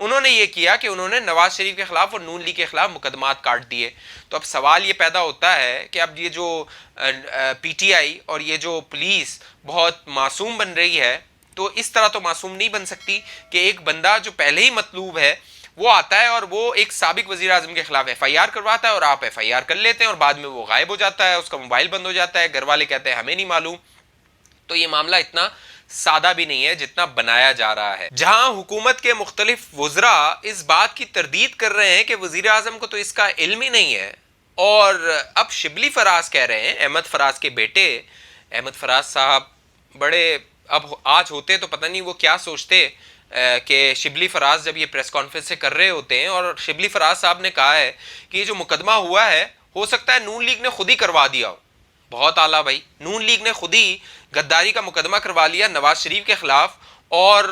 انہوں نے یہ کیا کہ انہوں نے نواز شریف کے خلاف اور نون لیگ کے خلاف مقدمات کاٹ دیے. تو اب سوال یہ پیدا ہوتا ہے کہ اب یہ جو پی ٹی آئی اور یہ جو پولیس بہت معصوم بن رہی ہے, تو اس طرح تو معصوم نہیں بن سکتی کہ ایک بندہ جو پہلے ہی مطلوب ہے وہ آتا ہے اور وہ ایک سابق وزیر اعظم کے خلاف ایف آئی آر کرواتا ہے, اور آپ ایف آئی آر کر لیتے ہیں اور بعد میں وہ غائب ہو جاتا ہے, اس کا موبائل بند ہو جاتا ہے, گھر والے کہتے ہیں ہمیں نہیں معلوم. تو یہ معاملہ اتنا سادہ بھی نہیں ہے جتنا بنایا جا رہا ہے. جہاں حکومت کے مختلف وزراء اس بات کی تردید کر رہے ہیں کہ وزیر اعظم کو تو اس کا علم ہی نہیں ہے, اور اب شبلی فراز کہہ رہے ہیں, احمد فراز کے بیٹے احمد فراز صاحب بڑے, اب آج ہوتے تو پتہ نہیں وہ کیا سوچتے کہ شبلی فراز جب یہ پریس کانفرنس سے کر رہے ہوتے ہیں, اور شبلی فراز صاحب نے کہا ہے کہ یہ جو مقدمہ ہوا ہے ہو سکتا ہے نون لیگ نے خود ہی کروا دیا ہو. بہت اعلیٰ بھائی, نون لیگ نے خود ہی غداری کا مقدمہ کروا لیا نواز شریف کے خلاف, اور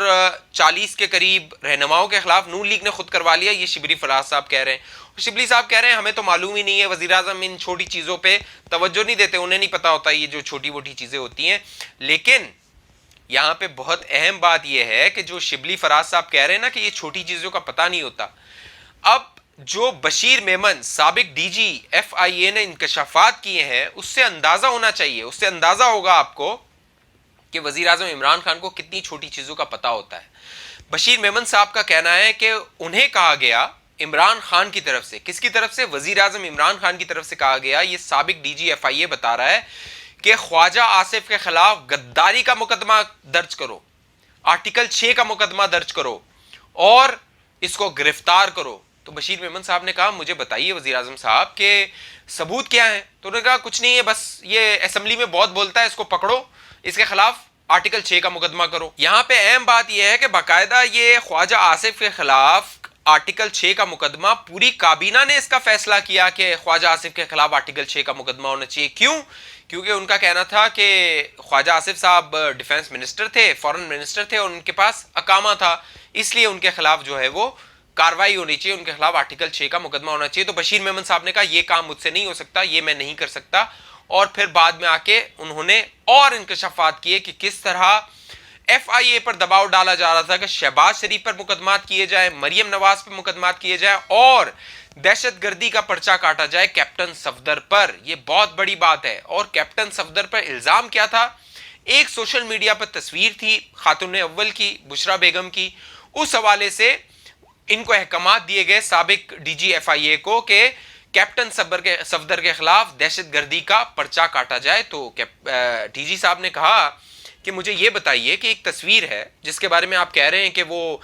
40 کے قریب رہنماؤں کے خلاف نون لیگ نے خود کروا لیا, یہ شبلی فراز صاحب کہہ رہے ہیں. شبلی صاحب کہہ رہے ہیں ہمیں تو معلوم ہی نہیں ہے, وزیر اعظم ان چھوٹی چیزوں پہ توجہ نہیں دیتے, انہیں نہیں پتا ہوتا یہ جو چھوٹی موٹی چیزیں ہوتی ہیں. لیکن یہاں پہ بہت اہم بات یہ ہے کہ جو شبلی فراز صاحب کہہ رہے ہیں نا کہ یہ چھوٹی چیزوں کا پتہ نہیں ہوتا, اب جو بشیر میمن سابق ڈی جی ایف آئی اے نے انکشافات کیے ہیں اس سے اندازہ ہونا چاہیے, اس سے اندازہ ہوگا آپ کو کہ وزیر اعظم عمران خان کو کتنی چھوٹی چیزوں کا پتہ ہوتا ہے. بشیر میمن صاحب کا کہنا ہے کہ انہیں کہا گیا عمران خان کی طرف سے, کس کی طرف سے؟ وزیر اعظم عمران خان کی طرف سے کہا گیا, یہ سابق ڈی جی ایف آئی اے بتا رہا ہے کہ خواجہ آصف کے خلاف غداری کا مقدمہ درج کرو, آرٹیکل 6 کا مقدمہ درج کرو اور اس کو گرفتار کرو. تو بشیر میمن صاحب نے کہا مجھے بتائیے وزیر اعظم صاحب کہ ثبوت کیا ہے؟ تو انہوں نے کہا کچھ نہیں ہے, بس یہ اسمبلی میں بہت بولتا ہے, اس کو پکڑو, اس کے خلاف آرٹیکل 6 کا مقدمہ کرو. یہاں پہ اہم بات یہ ہے کہ باقاعدہ یہ خواجہ آصف کے خلاف آرٹیکل 6 کا مقدمہ, پوری کابینہ نے اس کا فیصلہ کیا کہ خواجہ آصف کے خلاف آرٹیکل 6 کا مقدمہ ہونا چاہیے. کیوں؟ کیونکہ ان کا کہنا تھا کہ خواجہ آصف صاحب ڈیفنس منسٹر تھے, فورن منسٹر تھے, اور ان کے پاس اقامہ تھا, اس لیے ان کے خلاف جو ہے وہ کاروائی ہونی چاہیے, ان کے خلاف آرٹیکل 6 کا مقدمہ ہونا چاہیے. تو بشیر میمن صاحب نے کہا یہ کام مجھ سے نہیں ہو سکتا, یہ میں نہیں کر سکتا. اور پھر بعد میں آ کے انہوں نے اور انکشافات کیے کہ کس طرح ایف آئی اے پر دباؤ ڈالا جا رہا تھا کہ شہباز شریف پر مقدمات کیے جائیں, مریم نواز پر مقدمات کیے جائیں, اور دہشت گردی کا پرچہ کاٹا جائے کیپٹن صفدر پر. یہ بہت بڑی بات ہے. اور کیپٹن صفدر پر الزام کیا تھا؟ ایک سوشل میڈیا پر تصویر تھی خاتون اول کی, بشرا بیگم کی, اس حوالے سے ان کو احکامات دیے گئے سابق ڈی جی ایف آئی اے کو کہ کیپٹن صفدر کے خلاف دہشت گردی کا پرچہ کاٹا جائے. تو ڈی جی صاحب نے کہا کہ مجھے یہ بتائیے کہ ایک تصویر ہے جس کے بارے میں آپ کہہ رہے ہیں کہ وہ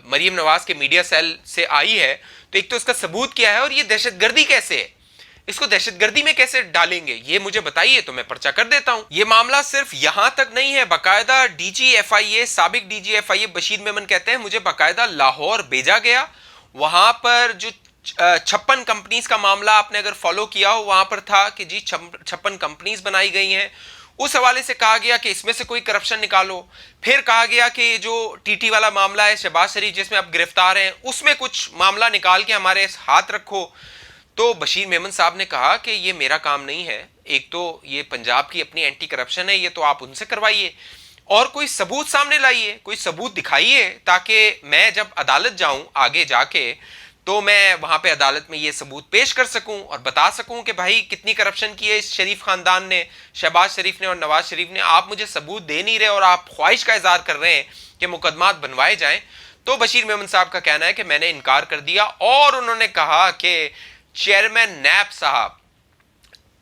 مریم نواز کے میڈیا سیل سے آئی ہے, تو ایک تو اس کا ثبوت کیا ہے, اور یہ دہشت گردی کیسے ہے, اس کو دہشت گردی میں کیسے ڈالیں گے, یہ مجھے بتائیے تو میں پرچہ کر دیتا ہوں. یہ معاملہ صرف یہاں تک نہیں ہے, باقاعدہ ڈی جی ایف آئی اے, سابق ڈی جی ایف آئی اے بشیر میمن کہتے ہیں مجھے باقاعدہ لاہور بھیجا گیا, وہاں پر جو 56 کمپنیز کا معاملہ آپ نے اگر فالو کیا ہو, وہاں پر تھا کہ جی 56 کمپنیز بنائی گئی ہیں, اس حوالے سے کہا گیا کہ اس میں سے کوئی کرپشن نکالو. پھر کہا گیا کہ جو ٹی ٹی والا معاملہ ہے شہباز شریف جس میں آپ گرفتار ہیں, اس میں کچھ معاملہ نکال کے ہمارے ہاتھ رکھو. تو بشیر میمن صاحب نے کہا کہ یہ میرا کام نہیں ہے, ایک تو یہ پنجاب کی اپنی اینٹی کرپشن ہے, یہ تو آپ ان سے کروائیے, اور کوئی ثبوت سامنے لائیے, کوئی ثبوت دکھائیے تاکہ میں جب عدالت جاؤں آگے جا کے تو میں وہاں پہ عدالت میں یہ ثبوت پیش کر سکوں اور بتا سکوں کہ بھائی کتنی کرپشن کی ہے اس شریف خاندان نے, شہباز شریف نے اور نواز شریف نے. آپ مجھے ثبوت دے نہیں رہے اور آپ خواہش کا اظہار کر رہے ہیں کہ مقدمات بنوائے جائیں. تو بشیر میمن صاحب کا کہنا ہے کہ میں نے انکار کر دیا, اور انہوں نے کہا کہ چیئرمین نیب صاحب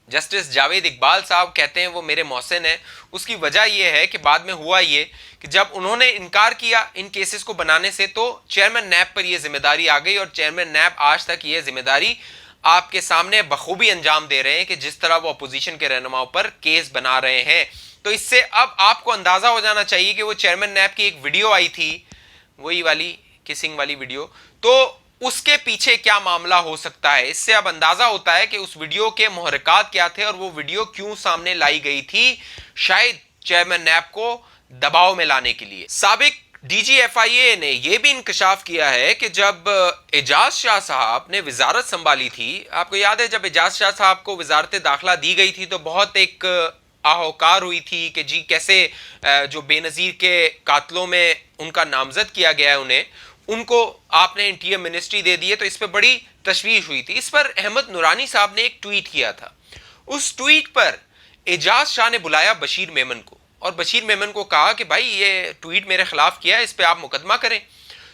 جسٹس جاوید اقبال صاحب کہتے ہیں وہ میرے محسن ہیں. اس کی وجہ یہ ہے کہ بعد میں ہوا یہ کہ جب انہوں نے انکار کیا ان کیسز کو بنانے سے تو چیئرمین نیب پر یہ ذمہ داری آ گئی, اور چیئرمین نیب آج تک یہ ذمہ داری آپ کے سامنے بخوبی انجام دے رہے ہیں کہ جس طرح وہ اپوزیشن کے رہنماؤں پر کیس بنا رہے ہیں. تو اس سے اب آپ کو اندازہ ہو جانا چاہیے کہ وہ چیئرمین نیب کی ایک ویڈیو آئی تھی, وہی والی کسنگ والی ویڈیو, تو اس کے پیچھے کیا معاملہ ہو سکتا ہے. اس سے اب اندازہ ہوتا ہے کہ اس ویڈیو کے محرکات کیا تھے اور وہ ویڈیو کیوں سامنے لائی گئی تھی, شاید چیئرمین نیب کو دباؤ میں لانے کے لیے. سابق ڈی جی ایف آئی اے نے یہ بھی انکشاف کیا ہے کہ جب اعجاز شاہ صاحب نے وزارت سنبھالی تھی, آپ کو یاد ہے جب اعجاز شاہ صاحب کو وزارت داخلہ دی گئی تھی تو بہت ایک آہوکار ہوئی تھی کہ جی کیسے جو بے نظیر کے قاتلوں میں ان کا نامزد کیا گیا ہے ان کو آپ نے انٹیریئر منسٹری دے دی ہے، تو اس پہ بڑی تشویش ہوئی تھی۔ اس پر احمد نورانی صاحب نے ایک ٹویٹ کیا تھا، اس ٹویٹ پر اعجاز شاہ نے بلایا بشیر میمن کو، اور بشیر میمن کو کہا کہ بھائی یہ ٹویٹ میرے خلاف کیا ہے، اس پہ آپ مقدمہ کریں۔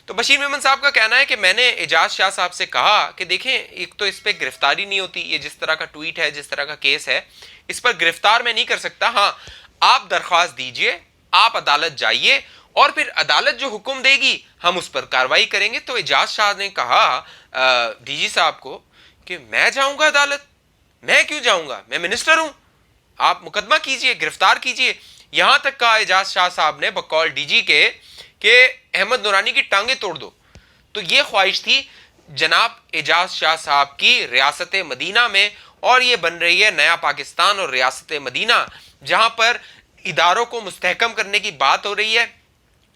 تو بشیر میمن صاحب کا کہنا ہے کہ میں نے اعجاز شاہ صاحب سے کہا کہ دیکھیں ایک تو اس پہ گرفتاری نہیں ہوتی، یہ جس طرح کا ٹویٹ ہے، جس طرح کا کیس ہے، اس پر گرفتار میں نہیں کر سکتا، ہاں آپ درخواست دیجئے، آپ عدالت جائیے، اور پھر عدالت جو حکم دے گی ہم اس پر کاروائی کریں گے۔ تو اعجاز شاہ نے کہا ڈی جی صاحب کو کہ میں جاؤں گا عدالت؟ میں کیوں جاؤں گا، میں منسٹر ہوں، آپ مقدمہ کیجئے، گرفتار کیجئے۔ یہاں تک کہا اعجاز شاہ صاحب نے بقول ڈی جی کے کہ احمد نورانی کی ٹانگیں توڑ دو۔ تو یہ خواہش تھی جناب اعجاز شاہ صاحب کی ریاست مدینہ میں، اور یہ بن رہی ہے نیا پاکستان اور ریاست مدینہ، جہاں پر اداروں کو مستحکم کرنے کی بات ہو رہی ہے۔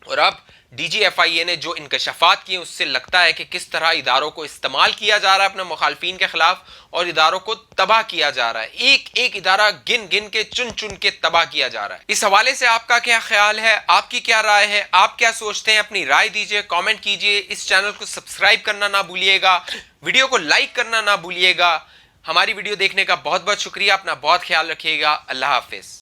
اور اب ڈی جی ایف آئی اے نے جو انکشافات کیے اس سے لگتا ہے کہ کس طرح اداروں کو استعمال کیا جا رہا ہے اپنے مخالفین کے خلاف، اور اداروں کو تباہ کیا جا رہا ہے، ایک ایک ادارہ گن گن کے چن چن کے تباہ کیا جا رہا ہے۔ اس حوالے سے آپ کا کیا خیال ہے، آپ کی کیا رائے ہے، آپ کیا سوچتے ہیں؟ اپنی رائے دیجئے، کامنٹ کیجئے، اس چینل کو سبسکرائب کرنا نہ بھولیے گا، ویڈیو کو لائک کرنا نہ بھولیے گا۔ ہماری ویڈیو دیکھنے کا بہت بہت شکریہ، اپنا بہت خیال رکھیے گا، اللہ حافظ۔